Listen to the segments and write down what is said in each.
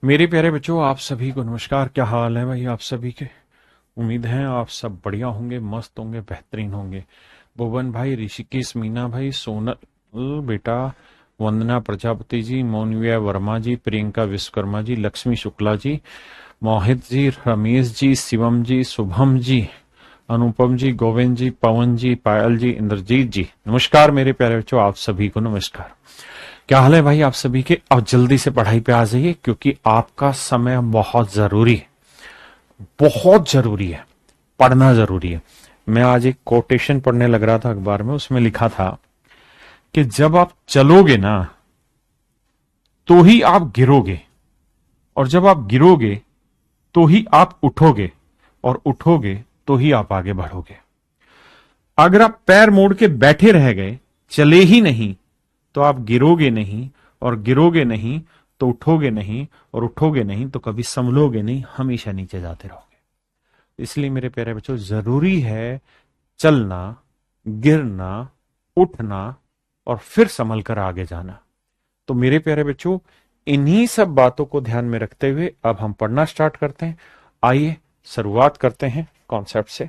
मेरे प्यारे बच्चों, आप सभी को नमस्कार। क्या हाल है भाई आप सभी के? उम्मीद है आप सब बढ़िया होंगे, मस्त होंगे, बेहतरीन होंगे। भुवन भाई, ऋषिकेश मीना भाई, सोनल बेटा, वंदना प्रजापति जी, मोनिया वर्मा जी, प्रियंका विश्वकर्मा जी, लक्ष्मी शुक्ला जी, मोहित जी, रमेश जी, शिवम जी, शुभम जी, अनुपम जी, गोविंद जी, पवन जी, पायल जी, इंद्रजीत जी, नमस्कार मेरे प्यारे बच्चों, आप सभी को नमस्कार। क्या हाल है भाई आप सभी के? अब जल्दी से पढ़ाई पे आ जाइए क्योंकि आपका समय बहुत जरूरी है, बहुत जरूरी है, पढ़ना जरूरी है। मैं आज एक कोटेशन पढ़ने लग रहा था अखबार में, उसमें लिखा था कि जब आप चलोगे ना तो ही आप गिरोगे, और जब आप गिरोगे तो ही आप उठोगे, और उठोगे तो ही आप आगे बढ़ोगे। अगर आप पैर मोड़ के बैठे रह गए, चले ही नहीं, तो आप गिरोगे नहीं, और गिरोगे नहीं तो उठोगे नहीं, और उठोगे नहीं तो कभी संभलोगे नहीं, हमेशा नीचे जाते रहोगे। इसलिए मेरे प्यारे बच्चों, जरूरी है चलना, गिरना, उठना, और फिर संभल कर आगे जाना। तो मेरे प्यारे बच्चों, इन्हीं सब बातों को ध्यान में रखते हुए अब हम पढ़ना स्टार्ट करते हैं। आइए शुरुआत करते हैं कॉन्सेप्ट से।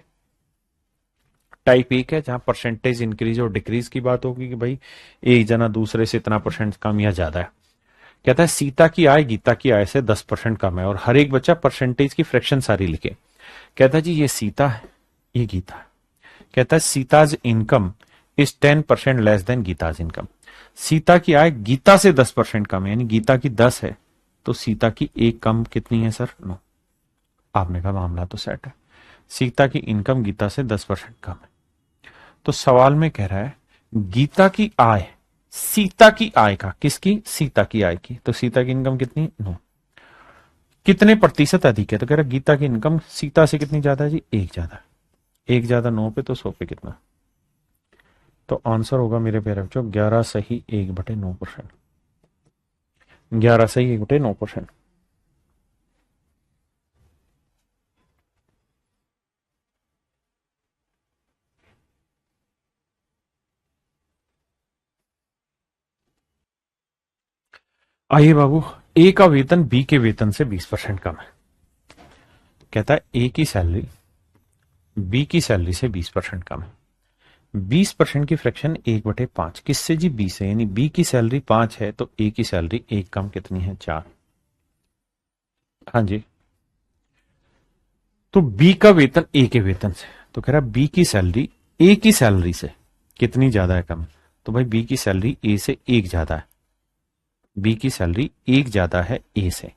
टाइप एक है जहां परसेंटेज इंक्रीज और डिक्रीज की बात होगी कि भाई एक जना दूसरे से इतना परसेंट कम या ज्यादा है। कहता है सीता की आय गीता की आय से 10% कम है, और हर एक बच्चा परसेंटेज की फ्रैक्शन सारी लिखे। कहता है जी ये सीता है, ये गीता है। कहता है Sita's income is 10% less than Gita's income. Sita की आय गीता से 10% कम है, यानी गीता की 10 है तो सीता की एक कम कितनी है सर? 9। आपने कहा मामला तो सेट है। सीता की इनकम गीता से 10% कम है। तो सवाल में कह रहा है गीता की आय सीता की आय का, किसकी? सीता की आय की। तो सीता की इनकम कितनी? 9। कितने प्रतिशत अधिक है? तो कह रहा है गीता की इनकम सीता से कितनी ज्यादा है जी? 1 ज्यादा। 1 ज्यादा 9 पे तो 100 पे कितना? तो आंसर होगा मेरे प्यारे बच्चों 11 सही 1/9%। 11 सही 1/9%। आइए बाबू, ए का वेतन बी के वेतन से 20% कम है। कहता है ए की सैलरी बी की सैलरी से 20% कम है। 20% की फ्रैक्शन 1/5 किससे जी? बी से। यानी बी की सैलरी 5 है तो ए की सैलरी 1 कम कितनी है? 4। हाँ जी। तो बी का वेतन ए के वेतन से, तो कह रहा बी की सैलरी ए की सैलरी से कितनी ज्यादा है? कम है। तो भाई बी की सैलरी ए से 1 ज्यादा है। बी की सैलरी 1 ज्यादा है ए से,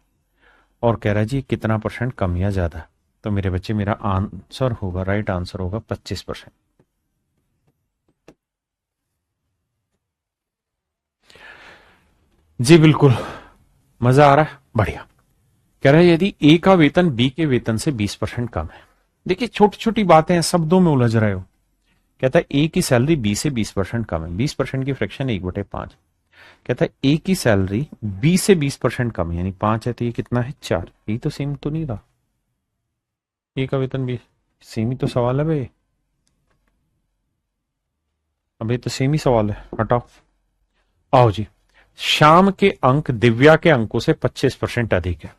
और कह रहा है जी कितना परसेंट कम या ज्यादा? तो मेरे बच्चे मेरा आंसर होगा, राइट आंसर होगा 25%। जी बिल्कुल। मजा आ रहा है? बढ़िया। कह रहा है यदि ए का वेतन बी के वेतन से 20% कम है। देखिए छोटी छोटी बातें हैं, शब्दों में उलझ रहे हो। कहता है ए की सैलरी बी से 20% कम है। 20% की फ्रैक्शन 1/5। कहता है ए की सैलरी बी से 20% कम है, यानी 5 है तो ये कितना है? 4। ये तो सेम तो नहीं रहा। ए का वेतन भी सेम ही तो सवाल है भाई। अब ये तो सेम ही सवाल है, हटाओ। आओ जी। शाम के अंक दिव्या के अंकों से 25% अधिक है।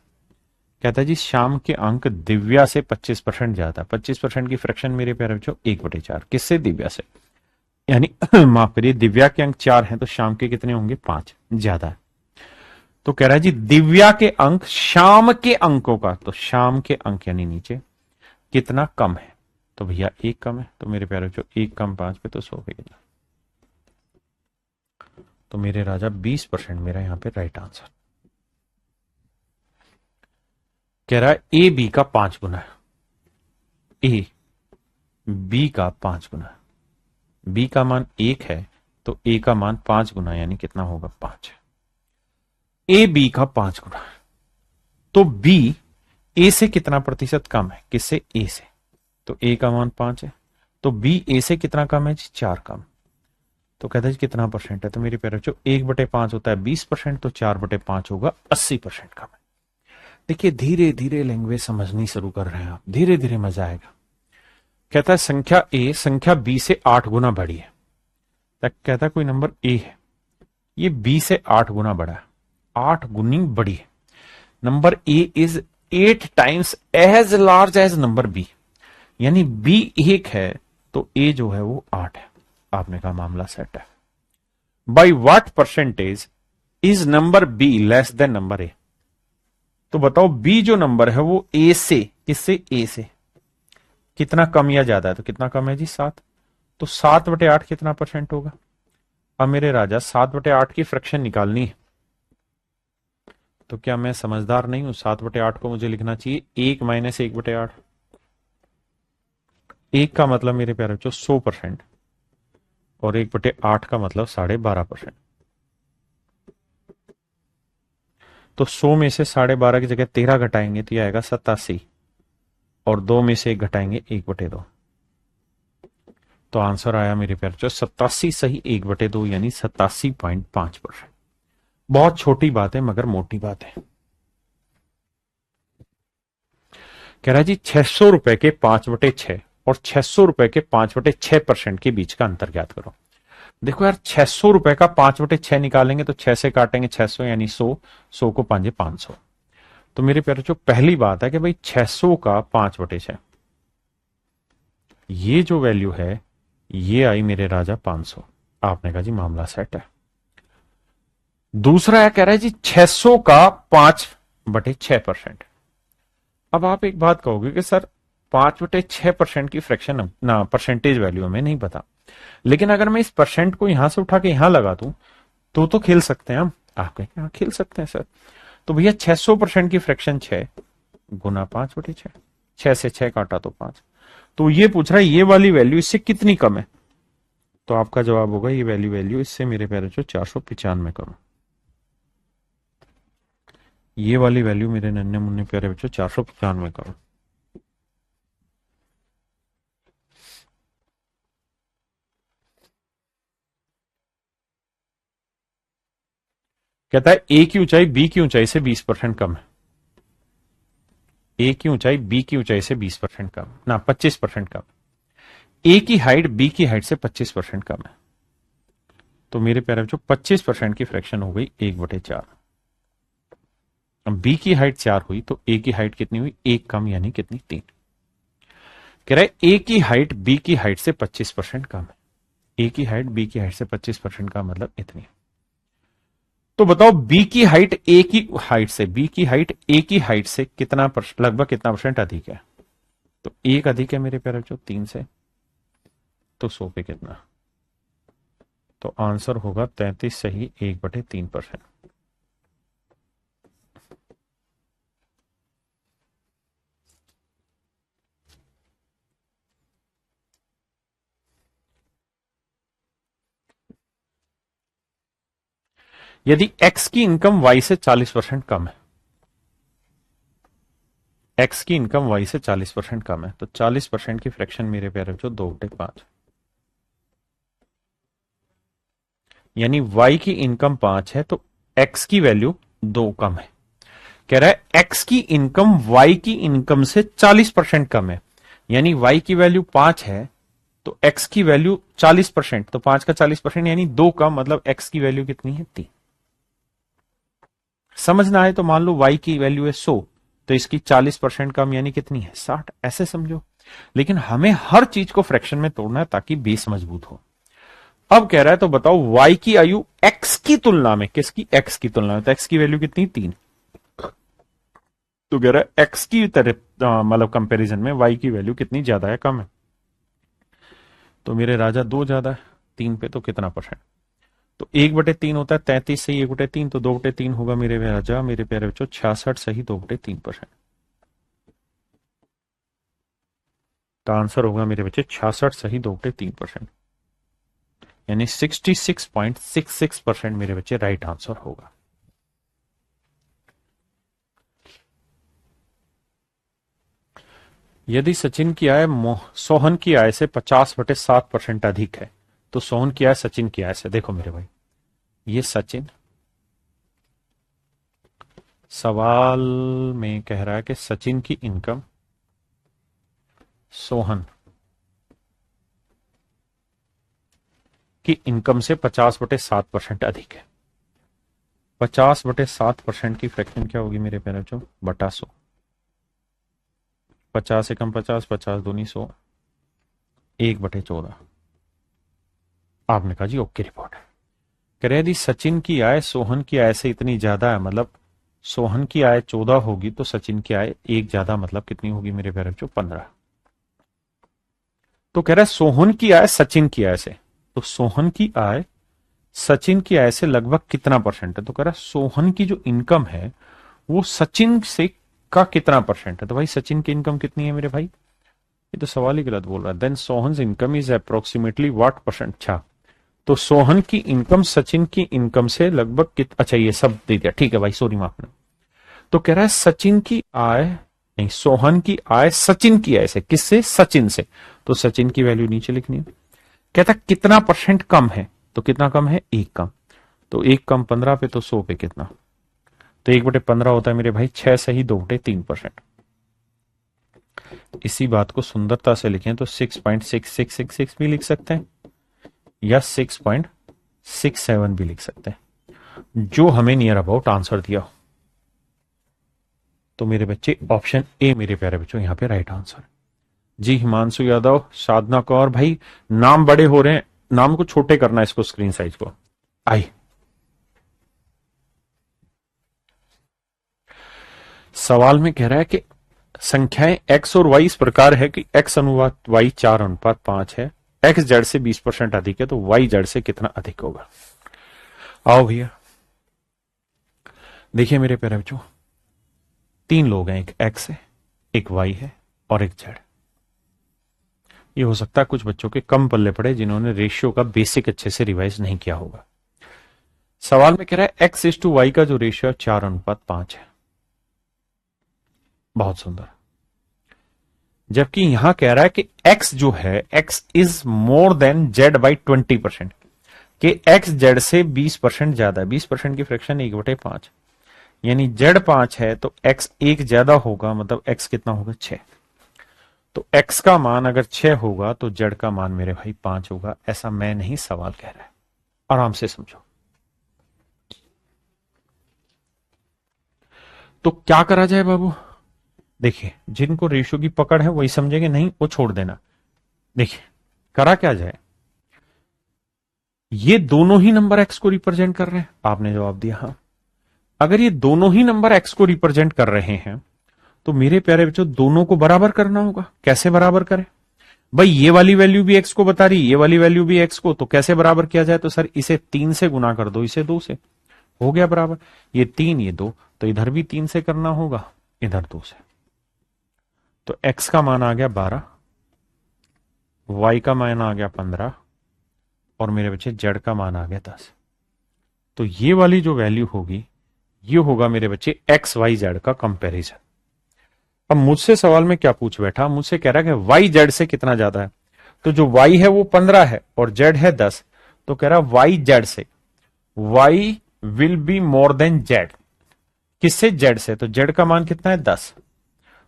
कहता है जी शाम के अंक दिव्या से 25% ज्यादा। 25% की फ्रैक्शन मेरे प्यारे बच्चों 1/4। किससे? दिव्या से। यानी माफ करिए, दिव्या के अंक 4 हैं तो शाम के कितने होंगे? 5 ज्यादा है। तो कह रहा है जी दिव्या के अंक शाम के अंकों का, तो शाम के अंक यानी नीचे कितना कम है? तो भैया 1 कम है। तो मेरे प्यारे बच्चों 1 कम 5 पे तो 100 पे कितना? तो मेरे राजा 20% मेरा यहां पे राइट आंसर। कह रहा है ए बी का 5 गुना है। ए बी का 5 गुना है। बी का मान 1 है तो ए का मान 5 गुना, यानी कितना होगा? 5। ए बी का 5 गुना है तो बी ए से कितना प्रतिशत कम है? किससे? ए से। तो ए का मान 5 है तो बी ए से कितना कम है जी? 4 कम। तो कहते हैं कितना परसेंट है? तो मेरे प्यारे बच्चों 1/5 होता है 20%, तो 4/5 होगा 80% कम है। देखिए धीरे धीरे लैंग्वेज समझनी शुरू कर रहे हैं आप, धीरे धीरे मजा आएगा। कहता है संख्या ए संख्या बी से 8 गुना बड़ी है। कहता है कोई नंबर ए है, ये बी से 8 गुना बड़ा है, 8 गुनी बड़ी है। Number A is 8 times as large as number B, यानी बी 1 है तो ए जो है वो 8 है। आपने कहा मामला सेट है। By what percentage is number B less then number A. तो बताओ बी जो नंबर है वो ए से, किससे, ए से कितना कम या ज्यादा है? तो कितना कम है जी? 7। तो 7/8 कितना परसेंट होगा? अब मेरे राजा 7/8 की फ्रैक्शन निकालनी है, तो क्या मैं समझदार नहीं हूं? 7/8 को मुझे लिखना चाहिए 1 माइनस 1/8। 1 का मतलब मेरे प्यारे बच्चों 100%, और 1/8 का मतलब 12.5%। तो 100 में से 12.5 की जगह 13 घटाएंगे तो यह आएगा 87, और 2 में से 1 घटाएंगे 1/2। तो आंसर आया मेरे प्यारे बच्चों 87 सही 1/2, यानी 87.5%। बहुत छोटी बात है मगर मोटी बात है। कह रहा है जी 600 रुपए के 5/6 और 600 रुपए के 5/6% के बीच का अंतर ज्ञात करो। देखो यार 600 रुपए का 5/6 निकालेंगे तो 6 से काटेंगे 600, यानी 100, 100 को 5 500। तो मेरे प्यारे जो पहली बात है कि भाई 600 का 5/6, ये जो वैल्यू है ये आई मेरे राजा 500। आपने कहा जी मामला सेट है। दूसरा है कह रहा है जी 600 का 5/6%। अब आप एक बात कहोगे कि सर 5/6% की फ्रैक्शन ना परसेंटेज वैल्यू हमें नहीं पता, लेकिन अगर मैं इस परसेंट को यहां से उठा के यहां लगा दूं तो खेल सकते हैं हम। आप कहेंगे हाँ खेल सकते हैं सर। तो भैया 600% की फ्रैक्शन 6 गुना 5/6, 6 से 6 काटा तो 5। तो ये पूछ रहा है ये वाली वैल्यू इससे कितनी कम है? तो आपका जवाब होगा ये वैल्यू इससे मेरे प्यारे जो 495 कम। ये वाली वैल्यू मेरे नन्हे मुन्ने प्यारे बच्चों 495 कम। कहता है ए की ऊंचाई बी की ऊंचाई से 20% कम है। ए की ऊंचाई बी की ऊंचाई से 20% कम ना 25% कम। ए की हाइट बी की हाइट से 25% कम है। तो मेरे प्यारे बच्चों 25% की फ्रैक्शन हो गई 1/4। अब बी की हाइट 4 हुई तो ए की हाइट कितनी हुई? 1 कम, यानी कितनी? 3। कह रहा है ए की हाइट बी की हाइट से 25% कम है। ए की हाइट बी की हाइट से 25% का मतलब इतनी। तो बताओ बी की हाइट ए की हाइट से, बी की हाइट ए की हाइट से कितना लगभग कितना परसेंट अधिक है? तो 1 अधिक है मेरे प्यारे बच्चों 3 से, तो 100 पे कितना? तो आंसर होगा 33 सही 1/3%। यदि एक्स की इनकम वाई से 40% कम है, एक्स की इनकम वाई से 40% कम है, तो 40% की फ्रैक्शन मेरे प्यारे बच्चों 2/5, यानी वाई की इनकम 5 है तो एक्स की वैल्यू 2 कम है। कह रहा है एक्स की इनकम वाई की इनकम से 40% कम है, यानी वाई की वैल्यू 5 है तो एक्स की वैल्यू 40%, तो 5 का 40% यानी 2 का मतलब एक्स की वैल्यू कितनी है? 3। समझना है तो मान लो वाई की वैल्यू है 100, तो इसकी 40% कम यानी कितनी है? 60। ऐसे समझो, लेकिन हमें हर चीज को फ्रैक्शन में तोड़ना है ताकि बेस मजबूत हो। अब कह रहा है तो बताओ वाई की आयु एक्स की तुलना में, किसकी? एक्स की तुलना में, तो एक्स की वैल्यू कितनी? 3। तो कह रहा है एक्स की तरह मतलब कंपैरिजन में वाई की वैल्यू कितनी ज्यादा है, कम है? तो मेरे राजा 2 ज्यादा है 3 पे, तो कितना परसेंट? तो 1/3 होता है 33 सही 1/3, तो 2/3 होगा मेरे राजा मेरे प्यारे बच्चों 66 सही 2/3%। तो आंसर होगा मेरे बच्चे 66 सही 2/3%, यानी 66.66% मेरे बच्चे राइट आंसर होगा। यदि सचिन की आय सोहन की आय से 50/7% अधिक है, तो सोहन की आय सचिन की आय से, देखो मेरे भाई ये सचिन, सवाल में कह रहा है कि सचिन की इनकम सोहन की इनकम से 50/7% अधिक है। 50/7% की फ्रैक्शन क्या होगी मेरे प्यारे बच्चों? बटा 100। 50 से कम 50, 50 दूनी 100, 1/14। आपने कहा जी ओके रिपोर्ट है। कह रहे यदि सचिन की आय सोहन की आय से इतनी ज्यादा है, मतलब सोहन की आय 14 होगी तो सचिन की आय एक ज्यादा, मतलब कितनी होगी मेरे प्यारे बच्चों? 15। तो कह रहा है सोहन की आय सचिन की आय से, तो सोहन की आय सचिन की आय से लगभग कितना परसेंट है? तो कह रहा है सोहन की जो इनकम है वो सचिन से का कितना परसेंट है? तो भाई सचिन की इनकम कितनी है मेरे भाई? ये तो सवाल ही गलत बोल रहा है। Then Sohan income is approximately what percent? अच्छा, तो सोहन की इनकम सचिन की इनकम से लगभग अच्छा ये सब दे दिया, ठीक है भाई, सॉरी माफ। तो कह रहा है सचिन की आय, नहीं, सोहन की आय सचिन की आय से, किससे? सचिन से। तो सचिन की वैल्यू नीचे लिखनी है। कहता कितना परसेंट कम है? तो कितना कम है? 1 कम। तो 1 कम 15 पे, तो 100 पे कितना? तो 1/15 होता है मेरे भाई 6 सही 2/3%। इसी बात को सुंदरता से लिखें तो 6.6666 भी लिख सकते हैं या 6.67 भी लिख सकते हैं, जो हमें नियर अबाउट आंसर दिया। तो मेरे बच्चे ऑप्शन ए मेरे प्यारे बच्चों यहां पे राइट आंसर। जी हिमांशु यादव, साधना कौर, भाई नाम बड़े हो रहे हैं, नाम को छोटे करना है, इसको स्क्रीन साइज को। आई सवाल में कह रहा है कि संख्याएं x और y इस प्रकार है कि x अनुपात y 4:5 है, x जड़ से 20% अधिक है, तो y जड़ से कितना अधिक होगा? आओ भैया देखिए मेरे प्यारे बच्चों, 3 लोग हैं, एक x है, एक y है और एक z। ये हो सकता है कुछ बच्चों के कम पल्ले पड़े जिन्होंने रेशियो का बेसिक अच्छे से रिवाइज नहीं किया होगा। सवाल में कह रहा है x:y का जो रेशियो 4:5 है। बहुत सुंदर। जबकि यहां कह रहा है कि x जो है x is more than z by 20%, कि x z से 20% ज्यादा है। 20% की फ्रैक्शन 1/5, यानी z 5 है तो x 1 ज्यादा होगा, मतलब x कितना होगा? 6। तो x का मान अगर 6 होगा तो z का मान मेरे भाई 5 होगा। ऐसा मैं नहीं, सवाल कह रहा है, आराम से समझो। तो क्या करा जाए बाबू? देखिए जिनको रेशियो की पकड़ है वही समझेंगे, नहीं वो छोड़ देना। देखिए करा क्या जाए, ये दोनों ही नंबर x को रिप्रेजेंट कर रहे हैं, आपने जवाब दिया हाँ। अगर ये दोनों ही नंबर x को रिप्रेजेंट कर रहे हैं तो मेरे प्यारे बच्चों दोनों को बराबर करना होगा। कैसे बराबर करें भाई? ये वाली वैल्यू भी x को बता रही, ये वाली वैल्यू भी x को, तो कैसे बराबर किया जाए? तो सर इसे 3 से गुना कर दो, इसे 2 से, हो गया बराबर। ये 3 ये 2, तो इधर भी 3 से करना होगा, इधर 2 से। तो x का मान आ गया 12, y का मान आ गया 15 और मेरे बच्चे z का मान आ गया 10। तो ये वाली जो वैल्यू होगी ये होगा मेरे बच्चे एक्स वाई जेड का कंपैरिजन। अब मुझसे सवाल में क्या पूछ बैठा, मुझसे कह रहा है कि वाई जेड से कितना ज्यादा है। तो जो वाई है वो 15 है और जेड है 10, तो कह रहा वाई जेड से, Y will be more than Z. किससे? जेड से। तो जेड का मान कितना है? 10।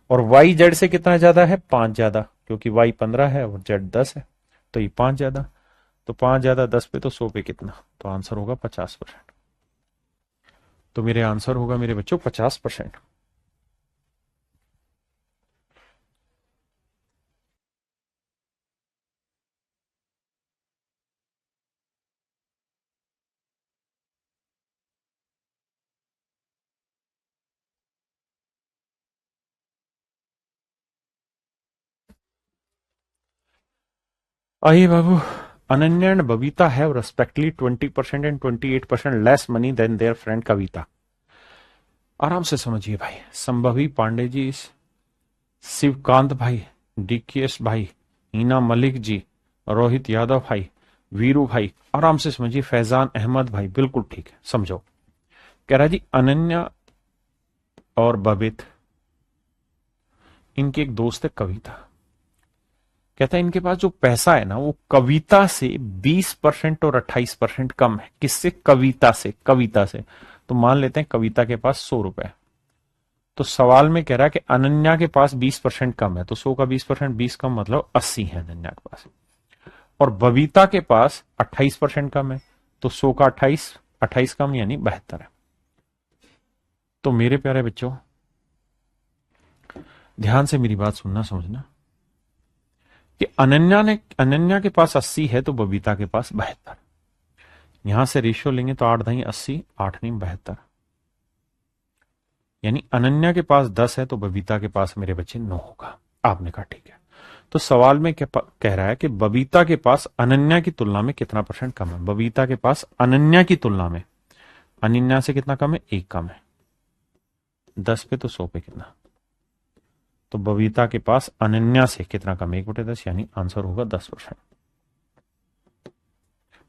और वाई जेड से कितना ज्यादा है? 5 ज्यादा, क्योंकि वाई 15 है और जेड 10 है, तो ये 5 ज्यादा। तो 5 ज्यादा 10 पे, तो 100 पे कितना? तो आंसर होगा 50%। तो मेरे आंसर होगा मेरे बच्चों 50%। आइए बाबू, Ananya and Babita have respectively 20% and 28% less money than their friend Kavita. आराम से समझिए भाई। संभवी पांडे जी, शिवकांत भाई, डीकेएस भाई, हीना मलिक जी, रोहित यादव भाई, वीरू भाई, आराम से समझिए। फैजान अहमद भाई, बिल्कुल ठीक है, समझो। कह रहा जी अनन्या और बबित, इनके एक दोस्त है कविता। कहता है इनके पास जो पैसा है ना वो कविता से 20% और 28% कम है। किससे? कविता से। कविता से। तो मान लेते हैं कविता के पास 100 रुपए। तो सवाल में कह रहा है कि अनन्या के पास 20% कम है, तो 100 का 20%, 20 कम मतलब 80 है अनन्या के पास। और बबीता के पास 28% कम है, तो 100 का 28, 28 कम यानी 72 है। तो मेरे प्यारे बच्चों, ध्यान से मेरी बात सुनना समझना कि अनन्या के पास 80 है तो बबीता के पास 72। यहां से रेशियो लेंगे तो 8 दाई 80, 8 नहीं 72, यानी अनन्या के पास 10 है तो बबीता के पास मेरे बच्चे 9 होगा। आपने कहा ठीक है। तो सवाल में क्या कह रहा है कि बबीता के पास अनन्या की तुलना में कितना % कम है। बबीता के पास अनन्या की तुलना में अनन्या से कितना कम है, 1 कम है। 10 पे तो 100 पे कितना, तो बबीता के पास अनन्या से कितना कम है, 1/10, यानी आंसर होगा 10%।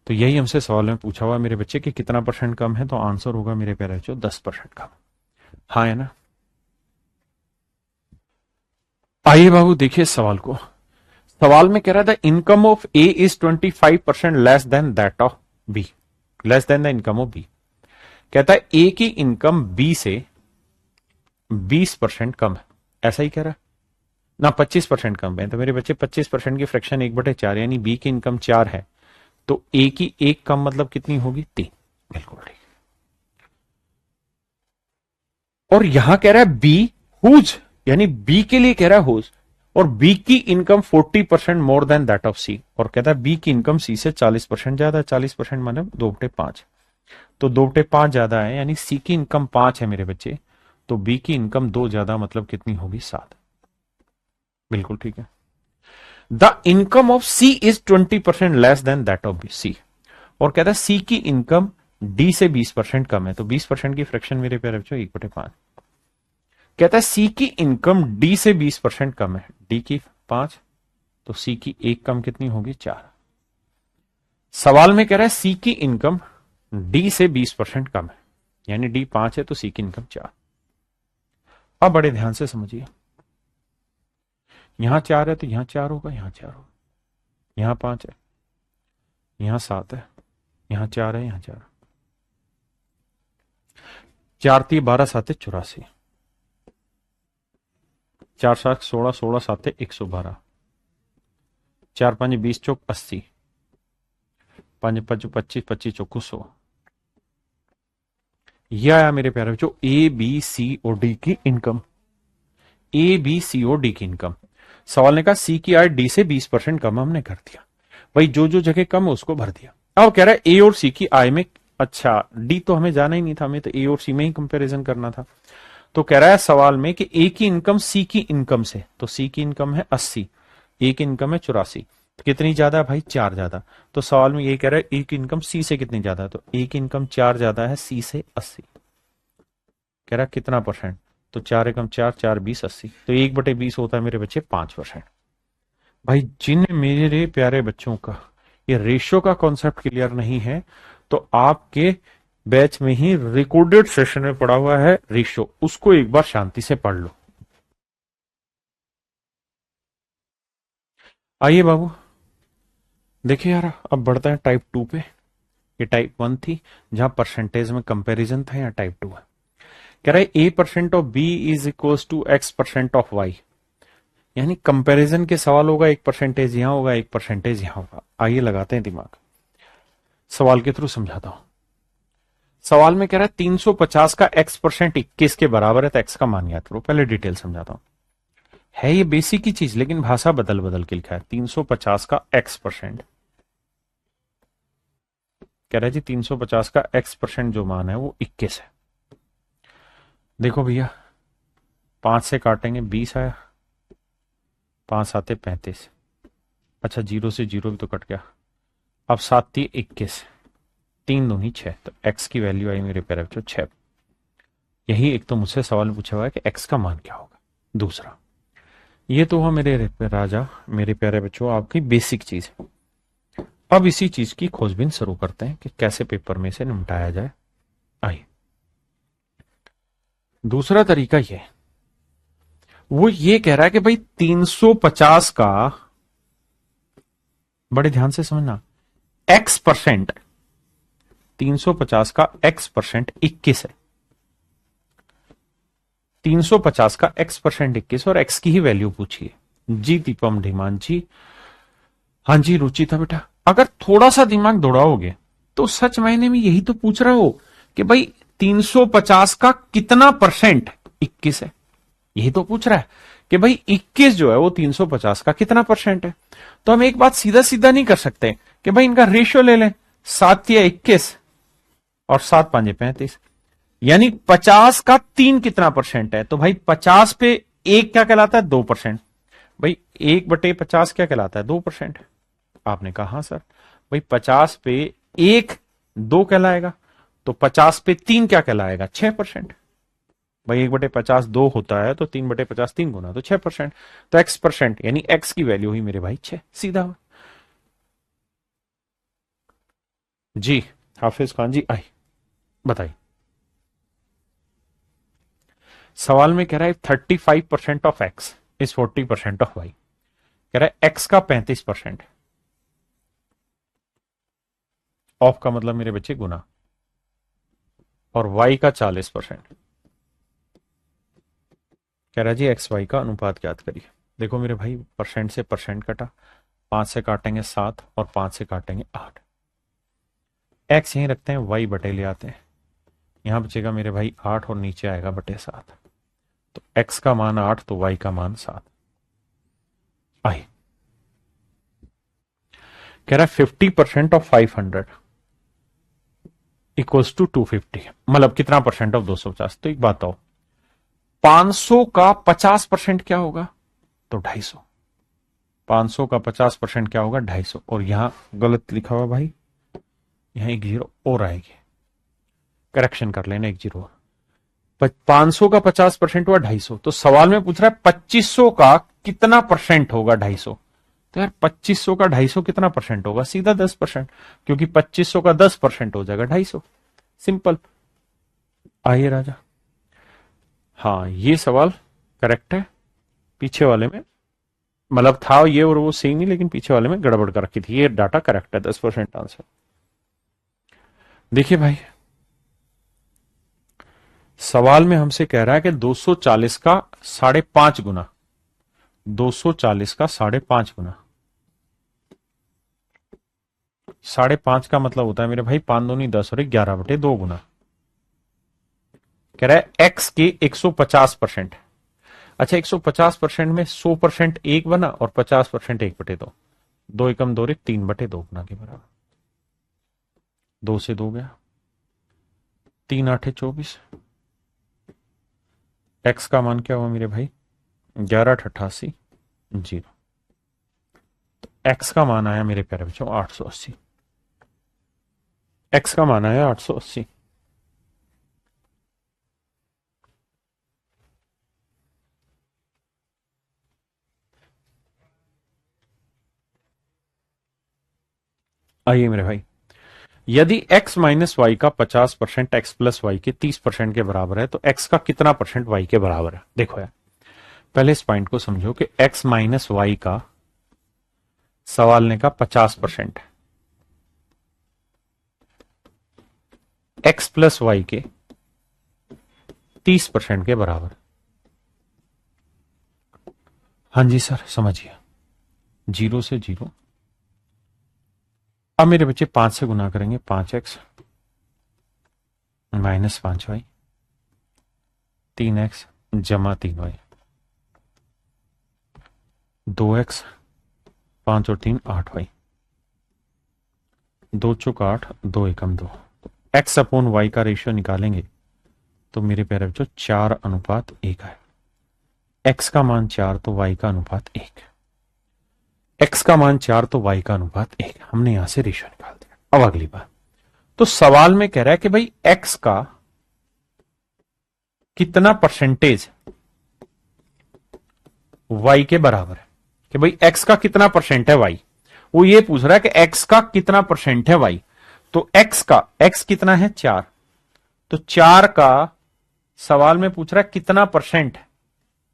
तो यही हमसे सवाल में पूछा हुआ मेरे बच्चे कि कितना % कम है, तो आंसर होगा मेरे प्यारे बच्चों 10% कम। हाँ है ना। आइए बाबू देखिए सवाल को। सवाल में कह रहा था income of A is 25% less than that of B, less than the income of B. कहता है ए की इनकम बी से 20% कम है, ऐसा ही कह रहा है ना। 25% कम है, तो मेरे बच्चे 25% की फ्रैक्शन 1/4, यानी बी की इनकम 4 है तो ए की 1 कम मतलब कितनी होगी, 3। बिल्कुल ठीक। और यहां कह रहा है बी हुज, यानी बी के लिए कह रहा है हुज, और बी की income 40% more than that of C, और कहता है बी की इनकम सी से 40% ज्यादा है। 40% माने 2/5, तो 2/5 ज्यादा है, यानी सी की इनकम 5 है मेरे बच्चे, तो बी की इनकम 2 ज्यादा मतलब कितनी होगी, 7। बिल्कुल ठीक है। The income of C is 20% less than that of C, और कहता है सी की इनकम डी से 20% कम है, तो 20% की फ्रैक्शन मेरे प्यारे बच्चों 1/5। कहता है सी की इनकम डी से 20% कम है, डी की 5, तो सी की 1 कम कितनी होगी, 4। सवाल में कह रहा है सी की इनकम डी से 20% कम है, यानी डी 5 है तो सी की इनकम 4। अब बड़े ध्यान से समझिए, यहां 4 है तो यहां 4 होगा, यहां 4 होगा, यहां 5 है, यहां 7 है, यहां 4 है, यहां 4, 4 3 12 7 84, 4 7 16, 16 7 112, 4 5 20 चौक 80, 5 5 25 25 चौक 100। यह आया मेरे प्यारे बच्चों ए बी सी और डी की इनकम। ए बी सी और डी की इनकम। सवाल ने कहा सी की आय डी से 20% कम, हमने कर दिया भाई, जो जो जगह कम है उसको भर दिया। अब कह रहा है ए और सी की आय में, अच्छा डी तो हमें जाना ही नहीं था, हमें तो ए और सी में ही कंपैरिजन करना था। तो कह रहा है सवाल में कि ए की इनकम सी की इनकम से, तो सी की इनकम है 80, ए की इनकम है 84, तो कितनी ज्यादा है भाई, 4 ज्यादा। तो सवाल में ये कह रहा है ए की इनकम सी से कितनी ज्यादा है, तो ए की इनकम 4 ज्यादा है सी से 80। कह रहा है कितना %, तो 4 एकम 4, 4 20 80, तो 1/20 होता है मेरे बच्चे 5%। भाई जिन मेरे प्यारे बच्चों का ये रेशियो का कॉन्सेप्ट क्लियर नहीं है, तो आपके बैच में ही रिकॉर्डेड सेशन में पढ़ा हुआ है रेशियो, उसको एक बार शांति से पढ़ लो। आइए बाबू देखिए यार, अब बढ़ते हैं टाइप 2 पे। ये टाइप 1 थी जहां परसेंटेज में कंपैरिजन था, या टाइप 2 है। कह रहा है A% of B is equal to X% of Y, यानी कंपैरिजन के सवाल होगा, 1% यहां होगा, 1% यहां होगा। आइए लगाते हैं दिमाग, सवाल के थ्रू समझाता हूं। सवाल में कह रहा है 350 का X% 21 के बराबर है, तो X का मान याद करो। पहले डिटेल समझाता हूं, है ये बेसिक की चीज, लेकिन भाषा बदल बदल के लिखा है। 350 का X%, कह रहा है जी 350 का X% जो मान है वो 21 है। देखो भैया 5 से काटेंगे 20 आया, 5 7 35, अच्छा 0 से 0 भी तो कट गया। अब 7 3 21, 3 दूनी 6, तो x की वैल्यू आई मेरे प्यारे बच्चों 6। यही एक तो मुझसे सवाल पूछा हुआ है कि x का मान क्या होगा। दूसरा, ये तो हुआ मेरे राजा, मेरे प्यारे बच्चों आपकी बेसिक चीज। अब इसी चीज की खोजबीन शुरू करते हैं कि कैसे पेपर में से निपटाया जाए। आइए, दूसरा तरीका ये, वो ये कह रहा है कि भाई 350 का, बड़े ध्यान से समझना, X%, 350 का X% 21 है। 350 का X% 21 और X की ही वैल्यू पूछिए। जी दीपम ढीमान जी, हाँ जी रुचि था बेटा। अगर थोड़ा सा दिमाग दौड़ाओगे तो सच मायने में यही तो पूछ रहा हो कि भाई 350 का कितना परसेंट 21 है, यही तो पूछ रहा है कि भाई 21 जो है वो 350 का कितना परसेंट है। तो हम एक बात सीधा सीधा नहीं कर सकते कि भाई इनका रेशियो ले लें, 7 या 21 और 7 5 35, यानी 50 का 3 कितना परसेंट है। तो भाई 50 पे एक क्या कहलाता है, 2%। भाई 1/50 क्या कहलाता है, 2%। आपने कहा हाँ सर। भाई 50 पे एक 2 कहलाएगा, तो 50 पे 3 क्या कहलाएगा, 6%। भाई 1/50 2 होता है, तो 3/50 3 गुना, तो 6%। तो x% यानी x की वैल्यू हुई मेरे भाई 6, सीधा। जी हाफिज खान जी आई, बताइए। सवाल में कह रहा है 35% of x is 40% of y। कह रहा है x का 35%, ऑफ का मतलब मेरे बच्चे गुना, और y का 40%। कह रहा है जी एक्स वाई का अनुपात ज्ञात करिए। देखो मेरे भाई, परसेंट से परसेंट कटा, 5 से काटेंगे 7 और 5 से काटेंगे 8। एक्स यहीं रखते हैं, वाई बटे ले आते हैं, यहां बचेगा मेरे भाई 8 और नीचे आएगा बटे 7। तो एक्स का मान 8 तो वाई का मान 7 आई। कह रहा है 50% ऑफ 500 इक्वल्स टू 250, मतलब कितना परसेंट ऑफ 250। तो एक बात बताओ, 500 का 50% क्या होगा, तो 250। 500 का 50% क्या होगा, 250। और यहां गलत लिखा हुआ भाई, यहां एक जीरो और आएगी, करेक्शन कर लेना, एक जीरो। 500 का 50% हुआ 250। तो सवाल में पूछ रहा है 2500 का कितना परसेंट होगा 250। तो यार 2500 का 250 कितना परसेंट होगा, सीधा 10%, क्योंकि 2500 का 10% हो जाएगा 250। सिंपल। आइए राजा, हाँ ये सवाल करेक्ट है। पीछे वाले में मतलब था ये और वो सेम ही, लेकिन पीछे वाले में गड़बड़ कर रखी थी, ये डाटा करेक्ट है, 10% आंसर। देखिए भाई, सवाल में हमसे कह रहा है कि 240 का 5.5 गुना, 240 का 5.5 गुना, 5.5 का मतलब होता है मेरे भाई 5 दूनी 10 और 11/2 गुना। कह रहा है एक्स के 150%। अच्छा 150% में 100% एक बना और 50% 1/2, 2 एकम 2 3/2 गुना के बराबर। 2 से 2 गया, 3 8 24। एक्स का मान क्या हुआ मेरे भाई, 11/88 जीरो। एक्स का मान आया मेरे प्यारे बच्चों 880। एक्स का मान आया 880। आइए मेरे भाई, यदि x माइनस वाई का 50% एक्स प्लस वाई के 30% के बराबर है, तो x का कितना परसेंट y के बराबर है। देखो यार, पहले इस पॉइंट को समझो कि x माइनस वाई का सवाल ने का 50% x प्लस वाई के 30% के बराबर। हाँ जी सर समझिए, 0 से 0। अब मेरे बच्चे 5 से गुना करेंगे, 5x माइनस 5y, 3x जमा 3y, 2x 5 और 3 8y, 2 चौक 8 2 एकम 2। एक्स अपॉन वाई का रेशियो निकालेंगे तो मेरे प्यारे बच्चों 4:1 है। एक्स का मान 4 तो वाई का अनुपात 1, एक्स का मान 4 तो वाई का अनुपात 1। हमने यहां से रेशियो निकाल दिया। अब अगली बात, तो सवाल में कह रहा है कि भाई एक्स का कितना परसेंटेज वाई के बराबर है, कि भाई एक्स का कितना परसेंट है वाई। वो ये पूछ रहा है कि एक्स का कितना परसेंट है वाई। तो एक्स कितना है 4, तो 4 का सवाल में पूछ रहा है कितना परसेंट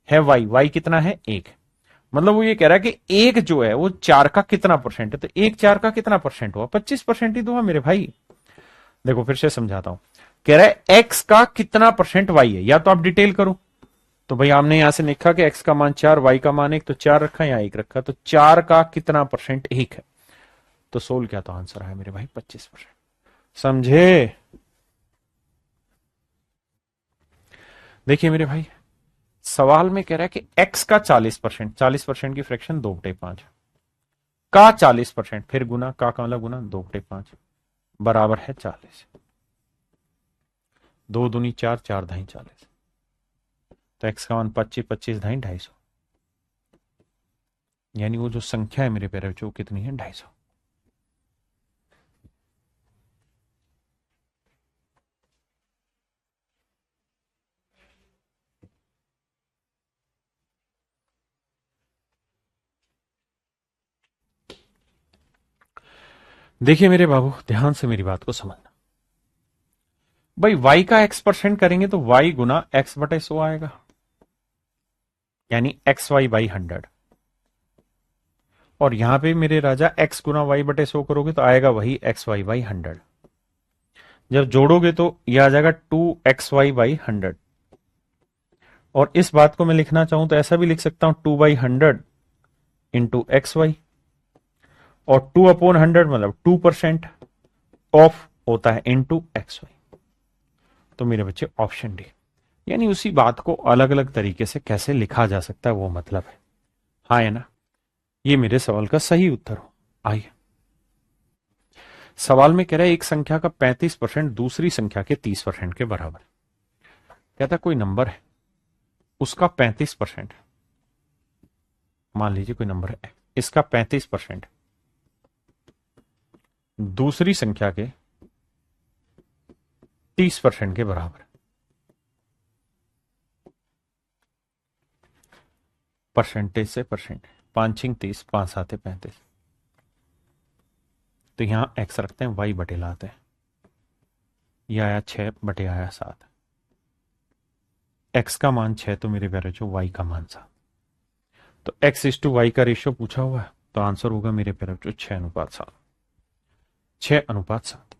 है वाई, वाई कितना है 1। मतलब वो ये कह रहा है कि एक जो है वो 4 का कितना परसेंट है, तो 1 4 का कितना परसेंट हुआ, 25% ही तो हुआ मेरे भाई। देखो फिर से समझाता हूं, कह रहा है एक्स का कितना परसेंट वाई है, या तो आप डिटेल करो। तो भाई हमने यहां से लिखा कि एक्स का मान 4 वाई का मान 1, तो 4 रखा या 1 रखा, तो 4 का कितना परसेंट 1 है। तो सोल क्या, तो आंसर है मेरे भाई 25%। समझे। देखिए मेरे भाई, सवाल में कह रहा है कि x का 40%, 40% की फ्रैक्शन 2/5 का 40%, फिर गुना का मतलब गुना 2/5 बराबर है 40। 2 दूनी 4, 4 ढाई 40। तो x का मान 25, 25 ढाई 250, यानी वो जो संख्या है मेरे प्यारे बच्चों वो कितनी है, 250। देखिए मेरे बाबू, ध्यान से मेरी बात को समझना। भाई y का x% करेंगे तो y गुना x बटे 100 आएगा, यानी XY/100। और यहां पे मेरे राजा x गुना y बटे 100 करोगे तो आएगा वही XY/100। जब जोड़ोगे तो यह आ जाएगा 2XY/100। और इस बात को मैं लिखना चाहूं तो ऐसा भी लिख सकता हूं 2/100 इंटू XY। और 2/100 मतलब 2% ऑफ होता है इंटू XY। तो मेरे बच्चे ऑप्शन डी, यानी उसी बात को अलग अलग तरीके से कैसे लिखा जा सकता है वो मतलब है। हाँ है ना, ये मेरे सवाल का सही उत्तर हो। आइए, सवाल में कह रहा है एक संख्या का 35% दूसरी संख्या के 30% के बराबर। कहता कोई नंबर है, उसका 35%, मान लीजिए कोई नंबर है, इसका 35% दूसरी संख्या के 30% के बराबर। परसेंटेज से परसेंट, 5×6 = 30, 5×7 = 35। तो यहां x रखते हैं, y बटे लाते हैं, यह आया 6 बटे आया 7। x का मान 6 तो मेरे प्यारे जो y का मान 7। तो x/y का रेशियो पूछा हुआ है, तो आंसर होगा मेरे प्यारे जो 6:7। 6:7।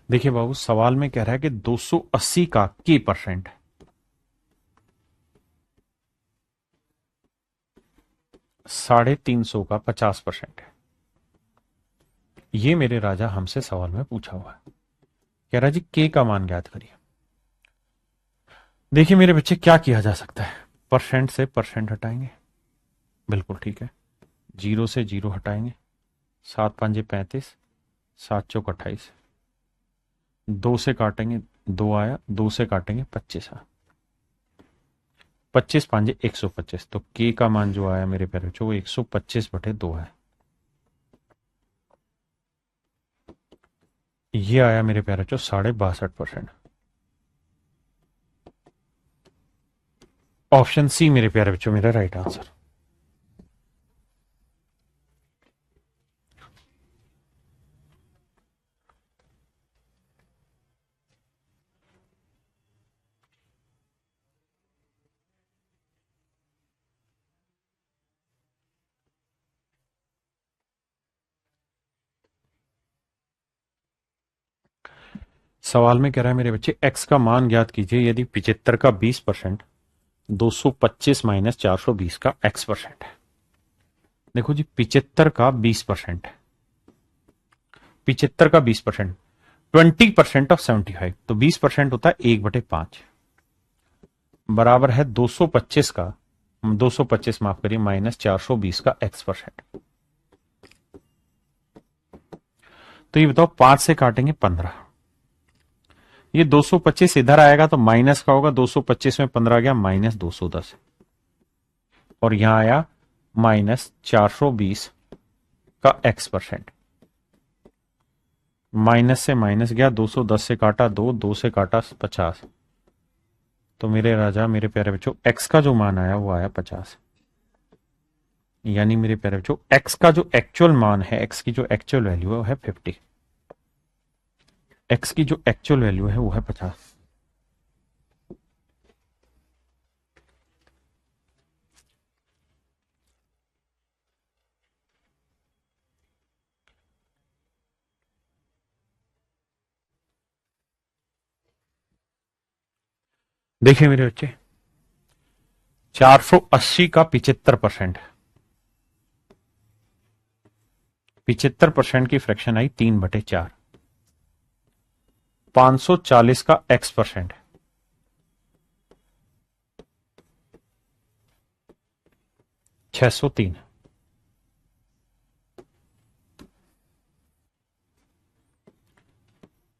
देखिए बाबू, सवाल में कह रहा है कि 280 का k% 350 का 50% है। ये मेरे राजा हमसे सवाल में पूछा हुआ है। कह रहा जी के का मान ज्ञात करिए। देखिए मेरे बच्चे, क्या किया जा सकता है, परसेंट से परसेंट हटाएंगे, बिल्कुल ठीक है। 0 से 0 हटाएंगे, 7×5 = 35, 7×4 = 28। 2 से काटेंगे, 2 आया, 2 से काटेंगे 25 आया, 25×5 = 125। तो के का मान जो आया मेरे प्यारे बच्चों वो 125/2 है। ये आया मेरे प्यारे बच्चों 62.5%। ऑप्शन सी मेरे प्यारे बच्चों मेरा राइट आंसर। सवाल में कह रहा है मेरे बच्चे x का मान ज्ञात कीजिए यदि 75 का 20% 225 - 420 का x% है। देखो जी, 75 का 20% है, 75 का 20%, 20% ऑफ 75, तो 20% होता है 1/5 बराबर है 225 का, 225 माफ करिए -420 का x%। तो ये बताओ 5 से काटेंगे 15, ये 225 इधर आएगा तो माइनस का होगा, 225 में 15 गया -210, और यहां आया -420 का x%। माइनस से माइनस गया, 210 से काटा 2, 2 से काटा 50। तो मेरे राजा मेरे प्यारे बच्चों x का जो मान आया वो आया 50, यानी मेरे प्यारे बच्चों x का जो एक्चुअल मान है, x की जो एक्चुअल वैल्यू है वो है 50, x की जो एक्चुअल वैल्यू है वो है 50। देखिए मेरे बच्चे, 480 का 75%, 75% की फ्रैक्शन आई 3/4, 540 का x%, 603।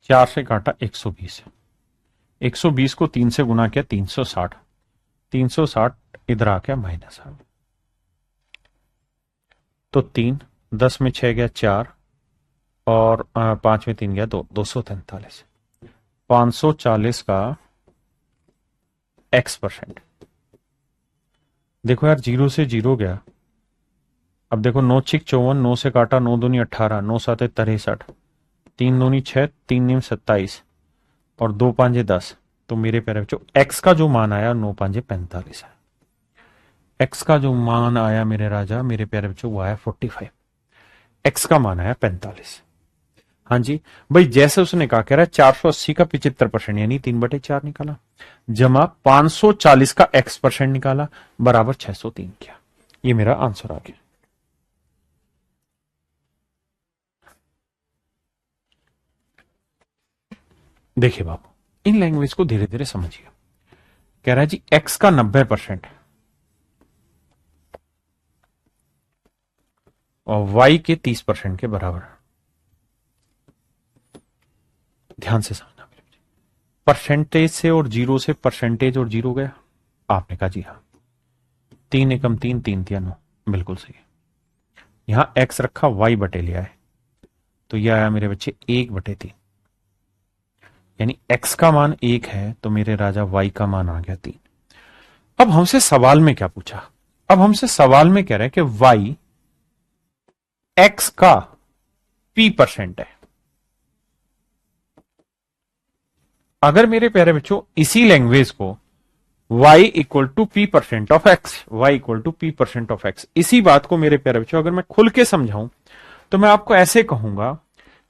4 से काटा 120, 120 को 3 से गुना किया 360, 360 इधर आ गया माइनस आ गया, तो 3, 10 में 6 गया 4, और 5 में 3 गया 2, 243। 540 का x%। देखो यार, जीरो से जीरो गया। अब देखो, 9 छिक 54, 9 से काटा 9 दूनी 18, 9 सात 63, 3 दूनी 6, 3 नीम 27, और 2 पांजे 10। तो मेरे प्यारे बच्चों, x का जो मान आया 9 पांजे 45 है। x का जो मान आया मेरे राजा, मेरे प्यारे बच्चों, वो आया 45। x का मान आया 45। हाँ जी भाई, जैसे उसने कहा, कह रहा है 480 का 75% यानी 3/4 निकाला, जमा 540 का x% निकाला, बराबर 603 किया। ये मेरा आंसर आ गया। देखिए बाबू, इन लैंग्वेज को धीरे धीरे समझिए। कह रहा है जी x का 90% और y के 30% के बराबर। ध्यान से समझना मेरे, परसेंटेज से और जीरो से परसेंटेज और जीरो गया। आपने कहा जी हाँ, 3 एकम 3, 3 तिया 9, बिल्कुल सही है। यहां x रखा, y बटे लिया है, तो यह आया मेरे बच्चे 1/3, यानी x का मान 1 है, तो मेरे राजा y का मान आ गया 3। अब हमसे सवाल में क्या पूछा? अब हमसे सवाल में कह रहा है कि y x का p% है। अगर मेरे प्यारे बच्चों इसी लैंग्वेज को y equal to p% of x, y equal to p% of x, इसी बात को मेरे प्यारे बच्चों अगर मैं खुल के समझाऊं, तो मैं आपको ऐसे कहूंगा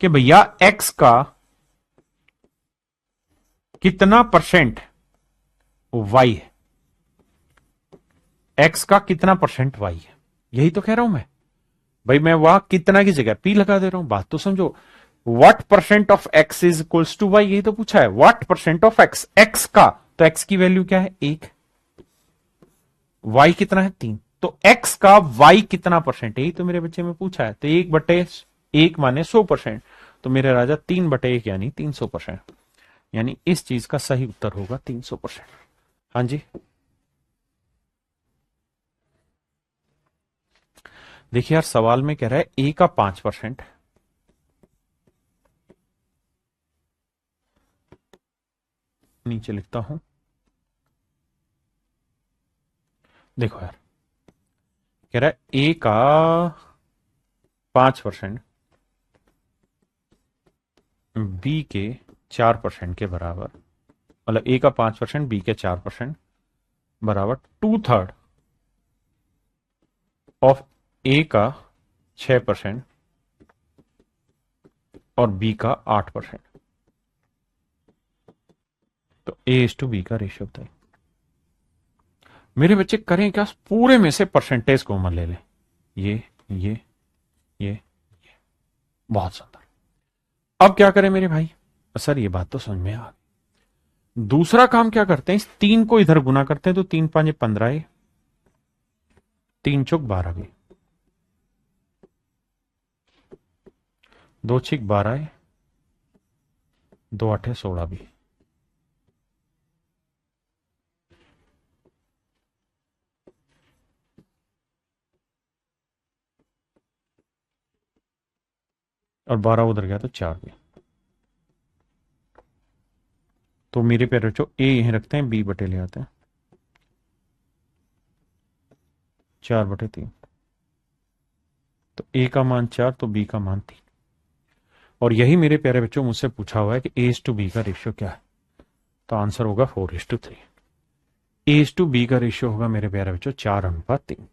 कि भैया x का कितना परसेंट y है, x का कितना परसेंट y है, यही तो कह रहा हूं मैं। भाई मैं वहां कितना की जगह p लगा दे रहा हूं, बात तो समझो। What percent of x is equals to y, यही तो पूछा है। What percent of x, x का, तो x की वैल्यू क्या है 1, y कितना है 3, तो x का y कितना परसेंट, यही तो मेरे बच्चे में पूछा है। तो 1/1 माने 100%, तो मेरे राजा 3/1 यानी 300%, यानी इस चीज का सही उत्तर होगा 300%। हाँ जी, देखिए यार, सवाल में कह रहा है a का 5%, नीचे लिखता हूं। देखो यार, कह रहा है a का 5% b के 4% के बराबर, मतलब a का 5% b के 4% बराबर 2/3 ऑफ a का 6% और b का 8%। तो a इज टू बी का रेशियो बताइए। मेरे बच्चे करें क्या, पूरे में से परसेंटेज कॉमन ले लें, ये ये ये, बहुत सुंदर। अब क्या करें मेरे भाई? सर ये बात तो समझ में आ गई। दूसरा काम क्या करते हैं, इस 3 को इधर गुना करते हैं, तो 3 5 15, 3 चौक 12 भी, 2 6 12, 2 8 16 भी, और 12 उधर गया तो 4 भी। तो मेरे प्यारे बच्चों, ए यहीं रखते हैं, बी बटे ले आते हैं, 4/3। तो ए का मान 4, तो बी का मान 3। और यही मेरे प्यारे बच्चों मुझसे पूछा हुआ है कि ए इज टू बी का रेशियो क्या है, तो आंसर होगा 4:3। ए इज टू बी का रेशियो होगा मेरे प्यारे बच्चों 4:3।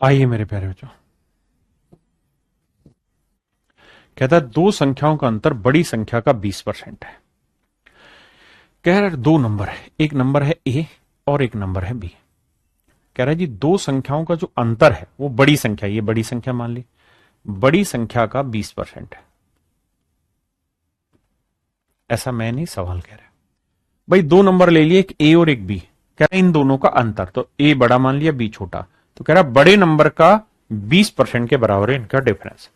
आइए मेरे प्यारे बच्चों, कहता है दो संख्याओं का अंतर बड़ी संख्या का 20% है। कह रहा है दो नंबर है, एक नंबर है ए और एक नंबर है बी। कह रहा है जी दो संख्याओं का जो अंतर है वो बड़ी संख्या, ये बड़ी संख्या मान ली, बड़ी संख्या का 20% है। ऐसा मैं नहीं, सवाल कह रहा है भाई दो नंबर ले लिए, एक ए और एक बी। कह रहा है इन दोनों का अंतर, तो ए बड़ा मान लिया बी छोटा, तो कह रहा है बड़े नंबर का 20% के बराबर है इनका डिफरेंस।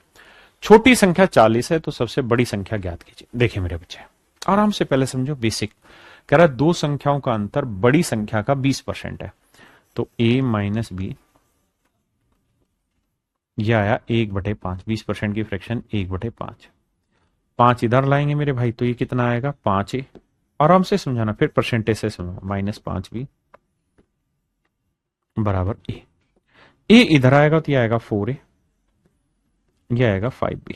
छोटी संख्या 40 है, तो सबसे बड़ी संख्या ज्ञात कीजिए। देखिए मेरे बच्चे आराम से पहले समझो बेसिक। कह रहा है दो संख्याओं का अंतर बड़ी संख्या का 20% है, तो a माइनस बी, यह आया 1/5, 20% की फ्रैक्शन 1/5। 5 इधर लाएंगे मेरे भाई, तो ये कितना आएगा 5a। आराम से समझाना, फिर परसेंटेज से समझो, -5b बराबर a इधर आएगा तो यह आएगा 4a, यह आएगा 5b।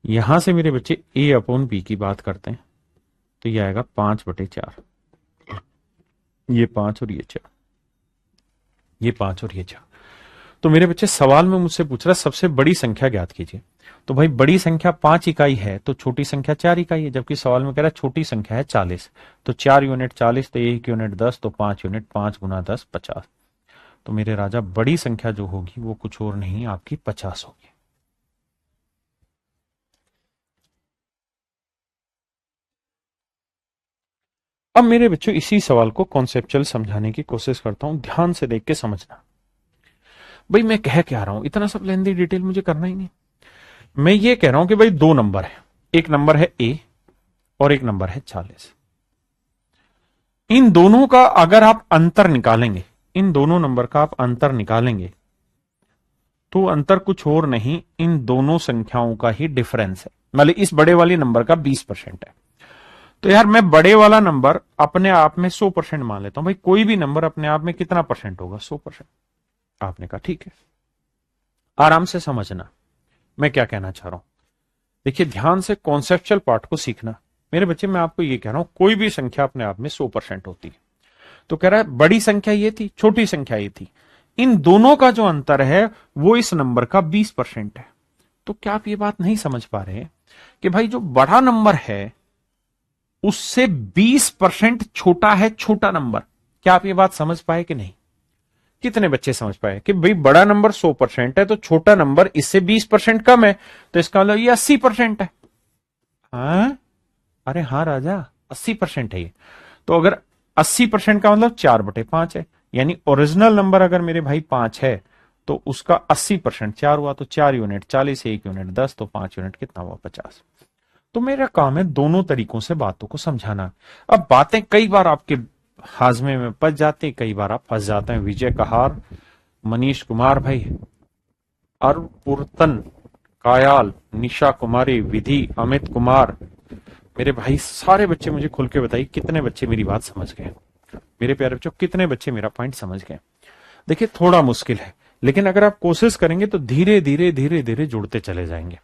यहां से मेरे बच्चे a/b की बात करते हैं, तो यह आएगा 5/4। ये 5 और ये 4, ये 5 और ये 4। तो मेरे बच्चे सवाल में मुझसे पूछ रहा है सबसे बड़ी संख्या ज्ञात कीजिए। तो भाई बड़ी संख्या 5 इकाई है, तो छोटी संख्या 4 इकाई है, जबकि सवाल में कह रहा है छोटी संख्या है 40। तो 4 यूनिट 40, तो 1 यूनिट 10, तो 5 यूनिट, 5 गुना 10 50। तो मेरे राजा बड़ी संख्या जो होगी वो कुछ और नहीं, आपकी 50 होगी। अब मेरे बच्चों इसी सवाल को कॉन्सेप्चुअल समझाने की कोशिश करता हूं, ध्यान से देख के समझना। भाई मैं कह क्या रहा हूं, इतना सब लेंदी डिटेल मुझे करना ही नहीं। मैं ये कह रहा हूं कि भाई दो नंबर है, एक नंबर है ए और एक नंबर है 40। इन दोनों का अगर आप अंतर निकालेंगे, इन दोनों नंबर का आप अंतर निकालेंगे, तो अंतर कुछ और नहीं, इन दोनों संख्याओं का ही डिफरेंस है। मतलब इस बड़े वाले नंबर का 20% है। तो यार मैं बड़े वाला नंबर अपने आप में 100% मान लेता हूं। भाई कोई भी नंबर अपने आप में कितना परसेंट होगा, 100%। आपने कहा ठीक है। आराम से समझना मैं क्या कहना चाह रहा हूं। देखिए ध्यान से कॉन्सेप्चुअल पार्ट को सीखना मेरे बच्चे। मैं आपको ये कह रहा हूं कोई भी संख्या अपने आप में 100% होती है। तो कह रहा है बड़ी संख्या ये थी, छोटी संख्या ये थी, इन दोनों का जो अंतर है वो इस नंबर का 20% है। तो क्या आप ये बात नहीं समझ पा रहे हैं कि भाई जो बड़ा नंबर है उससे 20% छोटा है छोटा नंबर। क्या आप ये बात समझ पाए कि नहीं? कितने बच्चे समझ पाए कि भाई बड़ा नंबर 100% है, तो छोटा नंबर इससे 20% कम है, तो इसका मतलब ये 80% है। हाँ, अरे हाँ राजा 80% है ये। तो अगर 80% का मतलब 4/5 है, यानी ओरिजिनल नंबर अगर मेरे भाई 5 है तो उसका 80% 4 हुआ, तो 4 यूनिट 40, 1 यूनिट 10, तो 5 यूनिट कितना हुआ 50। तो मेरा काम है दोनों तरीकों से बातों को समझाना। अब बातें कई बार आपके हाजमे में फंस जाती, कई बार आप फंस जाते हैं। विजय कहार, मनीष कुमार भाई, अरुपुरतन, कायाल, निशा कुमारी, विधि, अमित कुमार, मेरे भाई सारे बच्चे मुझे खुल के बताइए कितने बच्चे मेरी बात समझ गए। मेरे प्यारे बच्चों कितने बच्चे मेरा पॉइंट समझ गए। देखिए थोड़ा मुश्किल है, लेकिन अगर आप कोशिश करेंगे तो धीरे धीरे धीरे धीरे जुड़ते चले जाएंगे।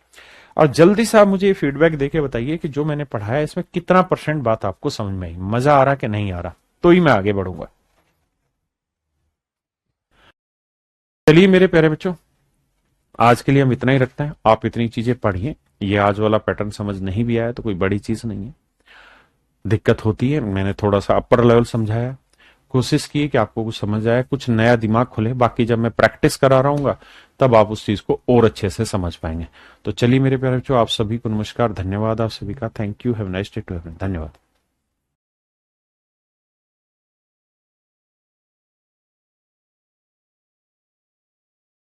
और जल्दी से आप मुझे फीडबैक देके बताइए कि जो मैंने पढ़ाया इसमें कितना % बात आपको समझ में आई, मजा आ रहा कि नहीं आ रहा, तो ही मैं आगे बढ़ूंगा। चलिए मेरे प्यारे बच्चों आज के लिए हम इतना ही रखते हैं। आप इतनी चीजें पढ़िए, ये आज वाला पैटर्न समझ नहीं भी आया तो कोई बड़ी चीज नहीं है। दिक्कत होती है, मैंने थोड़ा सा अपर लेवल समझाया, कोशिश की कि आपको कुछ समझ आए, कुछ नया दिमाग खुले। बाकी जब मैं प्रैक्टिस करा रहूंगा तब आप उस चीज को और अच्छे से समझ पाएंगे। तो चलिए मेरे प्यारे बच्चों आप सभी को नमस्कार, धन्यवाद आप सभी का, thank you, have nice day to everyone, धन्यवाद।